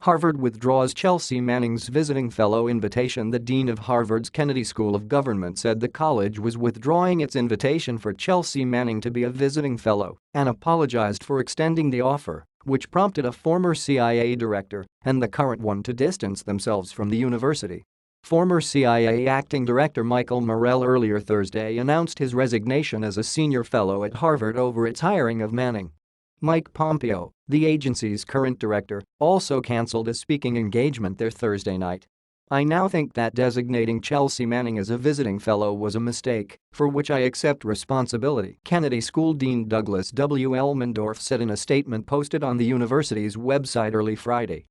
Harvard withdraws Chelsea Manning's visiting fellow invitation. The dean of Harvard's Kennedy School of Government said the college was withdrawing its invitation for Chelsea Manning to be a visiting fellow and apologized for extending the offer, which prompted a former CIA director and the current one to distance themselves from the university. Former CIA acting director Michael Morell earlier Thursday announced his resignation as a senior fellow at Harvard over its hiring of Manning. Mike Pompeo, the agency's current director, also cancelled a speaking engagement there Thursday night. "I now think that designating Chelsea Manning as a visiting fellow was a mistake, for which I accept responsibility," Kennedy School Dean Douglas W. Elmendorf said in a statement posted on the university's website early Friday.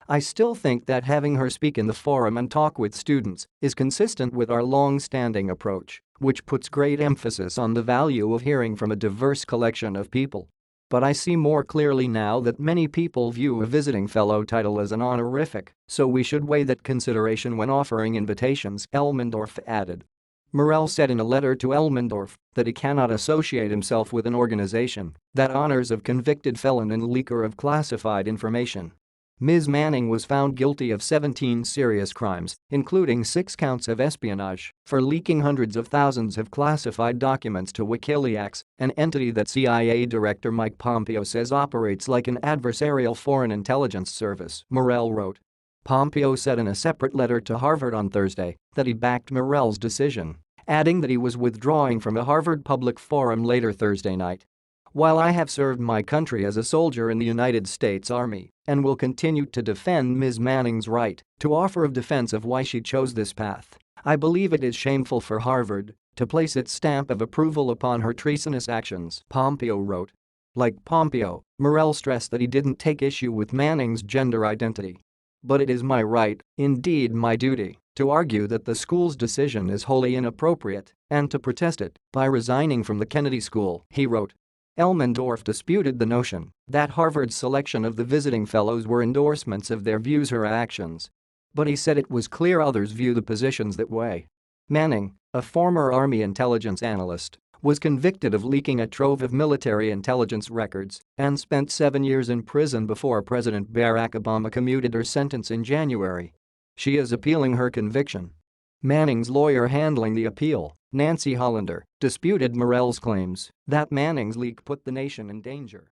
"I still think that having her speak in the forum and talk with students is consistent with our long-standing approach, which puts great emphasis on the value of hearing from a diverse collection of people. But I see more clearly now that many people view a visiting fellow title as an honorific, so we should weigh that consideration when offering invitations," Elmendorf added. Morell said in a letter to Elmendorf that he cannot associate himself with an organization that honors a convicted felon and leaker of classified information. Ms. Manning was found guilty of 17 serious crimes, including 6 counts of espionage, for leaking hundreds of thousands of classified documents to WikiLeaks, an entity that CIA Director Mike Pompeo says operates like an adversarial foreign intelligence service, Morell wrote. Pompeo said in a separate letter to Harvard on Thursday that he backed Morell's decision, adding that he was withdrawing from a Harvard public forum later Thursday night. "While I have served my country as a soldier in the United States Army and will continue to defend Ms. Manning's right to offer of defense of why she chose this path, I believe it is shameful for Harvard to place its stamp of approval upon her treasonous actions," Pompeo wrote. Like Pompeo, Morell stressed that he didn't take issue with Manning's gender identity. "But it is my right, indeed my duty, to argue that the school's decision is wholly inappropriate and to protest it by resigning from the Kennedy School," he wrote. Elmendorf disputed the notion that Harvard's selection of the visiting fellows were endorsements of their views or actions. But he said it was clear others view the positions that way. Manning, a former Army intelligence analyst, was convicted of leaking a trove of military intelligence records and spent 7 years in prison before President Barack Obama commuted her sentence in January. She is appealing her conviction. Manning's lawyer handling the appeal, Nancy Hollander, disputed Morell's claims that Manning's leak put the nation in danger.